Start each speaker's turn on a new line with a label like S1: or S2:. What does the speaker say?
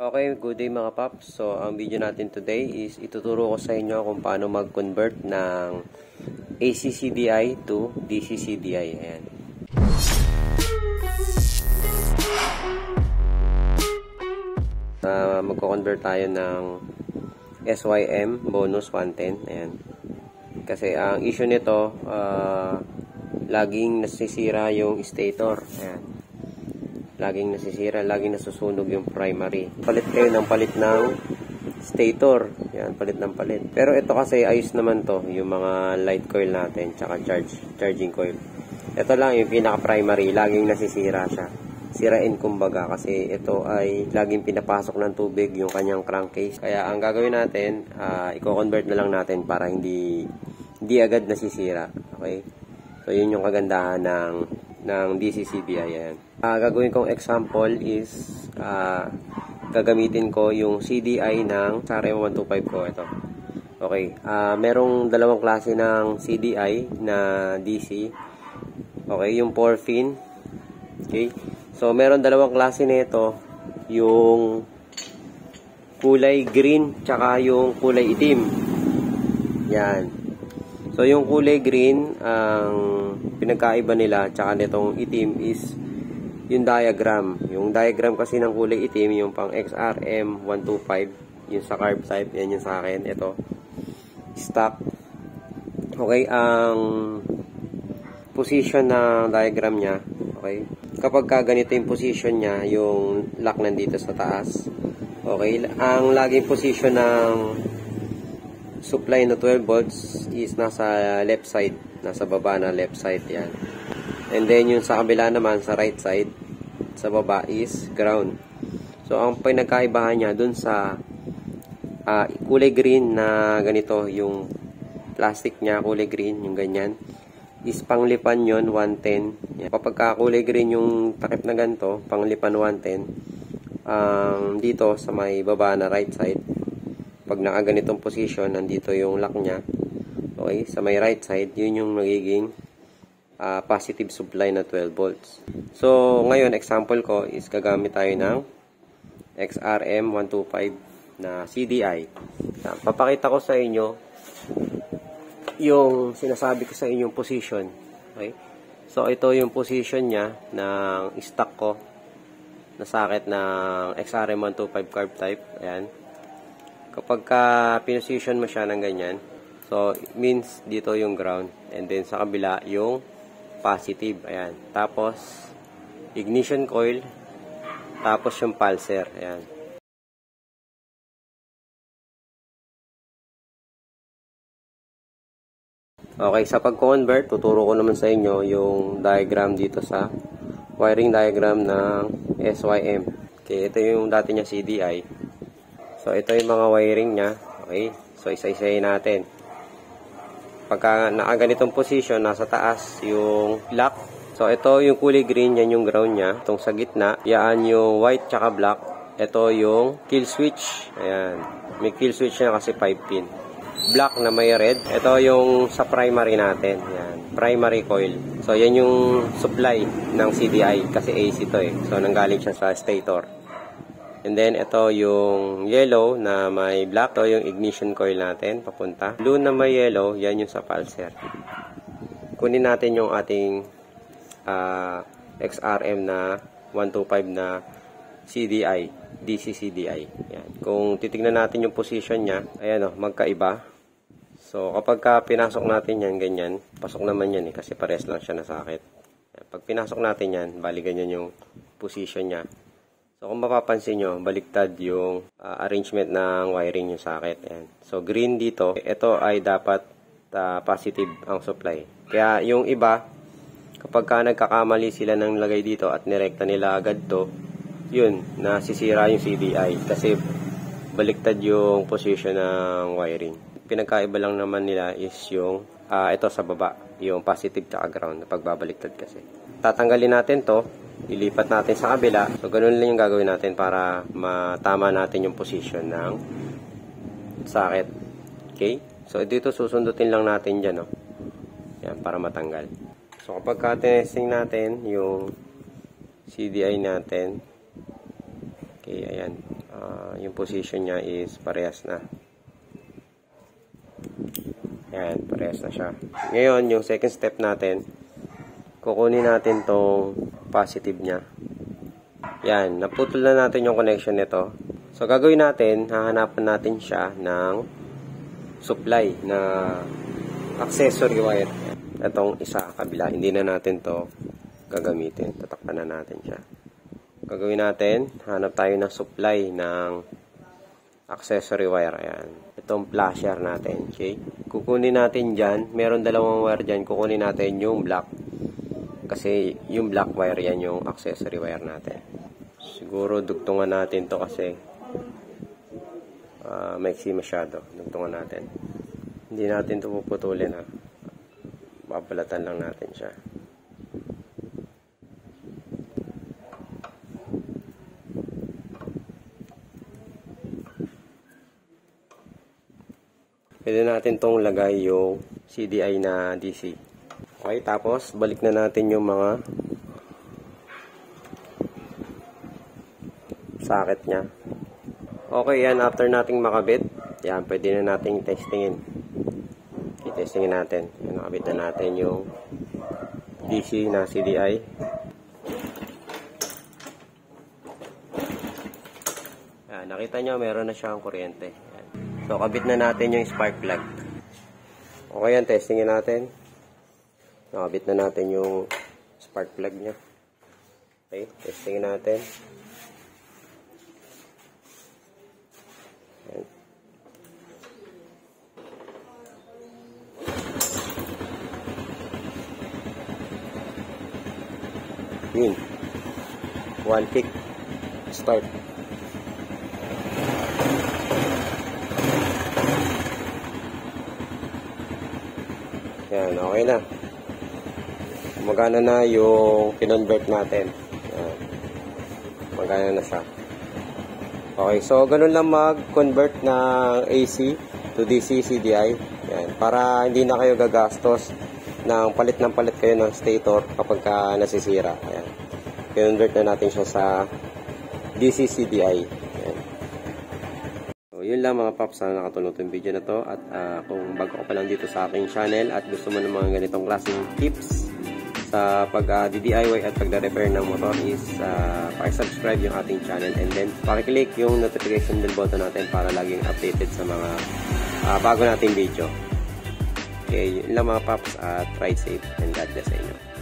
S1: Okay, good day mga paps. So, ang video natin today is ituturo ko sa inyo kung paano mag-convert ng AC CDI to DC CDI. Ayan. Magko-convert tayo ng SYM bonus 110. Ayan. Kasi ang issue nito, laging nasisira yung stator. Ayan. Laging nasisira, laging nasusunog yung primary. Palit kayo ng palit ng stator. Yan, palit ng palit. Pero ito kasi ayos naman to, yung mga light coil natin, tsaka charging coil. Ito lang yung pinaka-primary, laging nasisira siya. Sirain kumbaga kasi ito ay laging pinapasok ng tubig yung kanyang crankcase. Kaya ang gagawin natin, i-convert na lang natin para hindi agad nasisira. Okay? So yun yung kagandahan ng DC CDI. Yan. Gagawin kong example is gagamitin ko yung CDI ng SRM 125 ko. Ito. Okay. Merong dalawang klase ng CDI na DC. Okay. Yung 4-pin. Okay. So, meron dalawang klase nito. Yung kulay green tsaka yung kulay itim. Yan. So, yung kulay green, ang pinagkaiba nila tsaka nitong itim is yung diagram. Yung diagram kasi ng kulay itim, yung pang XRM 125, yung sa carb type, yan yung sa akin. Ito, stock. Okay, ang position na diagram niya, okay, kapag ganito yung position niya, yung lock nandito sa taas. Okay, ang laging position ng supply na 12 volts is nasa left side, nasa baba na left side, yan. And then yung sa kabila naman, sa right side, sa baba is ground. So ang pinagkaibahan niya dun sa kulay green na ganito, yung plastic niya kulay green, yung ganyan, is panglipan yon 110. Yan. Kapag kulay green yung takip na ganito, panglipan 110. Dito sa may baba na right side, pag nakaganitong position, nandito yung lock niya. Okay, sa may right side, yun yung magiging positive supply na 12 volts. So, ngayon, example ko is gagamit tayo ng XRM 125 na CDI. Papakita ko sa inyo yung sinasabi ko sa inyong position. Okay? So, ito yung position niya ng stock ko na socket ng XRM 125 carb type. Ayan. Kapag pinosisyon mo siya ng ganyan, so, it means dito yung ground. And then, sa kabila, yung positive. Ayan. Tapos, ignition coil. Tapos, yung pulser. Ayan. Okay, sa pag-convert, tuturo ko naman sa inyo yung diagram dito sa wiring diagram ng SYM. Okay, ito yung dati niya CDI. So, ito yung mga wiring niya. Okay, so isa-isayin natin. Pagka nakaganitong position, nasa taas yung lock. So, ito yung kulay green, yan yung ground niya. Itong sa gitna, yan yung white tsaka black. Ito yung kill switch. Ayan. May kill switch na kasi 5-pin. Black na may red. Ito yung sa primary natin. Yan. Primary coil. So, yan yung supply ng CDI kasi AC to eh. So, nanggaling siya sa stator. And then, ito yung yellow na may black. Ito yung ignition coil natin, papunta. Blue na may yellow, yan yung sa pulser. Kunin natin yung ating XRM na 125 na CDI, DC CDI. Yan. Kung titignan natin yung position niya, ayan o, magkaiba. So, kapag pinasok natin yan, ganyan, pasok naman yan eh, kasi pares lang siya na sakit. Yan. Pag pinasok natin yan, bali ganyan yung position niya. So, kung mapapansin nyo, baliktad yung arrangement ng wiring yung socket. Ayan. So, green dito, ito ay dapat positive ang supply. Kaya, yung iba, kapag nagkakamali sila ng lagay dito at nirekta nila agad to, yun, nasisira yung CDI. Kasi, baliktad yung position ng wiring. Pinagkaiba lang naman nila is yung, ito sa baba, yung positive at ground, pagbabaliktad kasi. Tatanggalin natin to. Ilipat natin sa kabila. So, ganun lang yung gagawin natin para matama natin yung position ng socket. Okay? So, dito susundutin lang natin dyan, no? Yan, para matanggal. So, kapag testing natin yung CDI natin, okay, ayan. yung position niya is parehas na. Yan, parehas na siya. Ngayon, yung second step natin, kukunin natin tong positive niya. Yan, naputol na natin yung connection nito. So, gagawin natin, hahanapan natin siya ng supply na accessory wire. Itong isa kabila, hindi na natin to gagamitin. Tatakpan na natin siya. Gagawin natin, hanap tayo ng supply ng accessory wire. Ayan. Itong flasher natin. Okay? Kukunin natin dyan. Meron dalawang wire dyan. Kukunin natin yung black. Kasi yung black wire yan yung accessory wire natin. Siguro dugtungan natin to kasi maiksi masyado. Dugtungan natin. Hindi natin to puputulin ha. Babalatan lang natin siya. Pwede natin tong lagay yung CDI na DC. Okay, tapos balik na natin yung mga socket niya. Okay, yan. After nating makabit, yan, pwede na nating testingin. I-testingin natin. Yan, nakabit na natin yung DC na CDI. Yan, nakita nyo, meron na siyang kuryente. Yan. So, kabit na natin yung spark plug. Okay yan, testingin natin. Nakabit na natin yung spark plug niya. Okay, testingin natin. Yan. Yun. One kick. Start. Yan, okay na. Magana na yung kinonvert natin. Yan. Magana na siya. Okay, so ganun lang mag-convert ng AC to DC CDI. Yan. Para hindi na kayo gagastos ng palit kayo ng stator kapag nasisira. Ayan. Kinonvert na natin siya sa DC CDI. Ayan. So, yun lang mga paps, sana nakatulong itong video na to. At kung bago ka pa lang dito sa aking channel at gusto mo ng mga ganitong klaseng tips sa pag-DIY at pag-repair ng motor is paki-subscribe yung ating channel and then paki-click yung notification bell button natin para laging updated sa mga bago nating video. Okay, yun lang mga paps at ride safe and God bless sa inyo.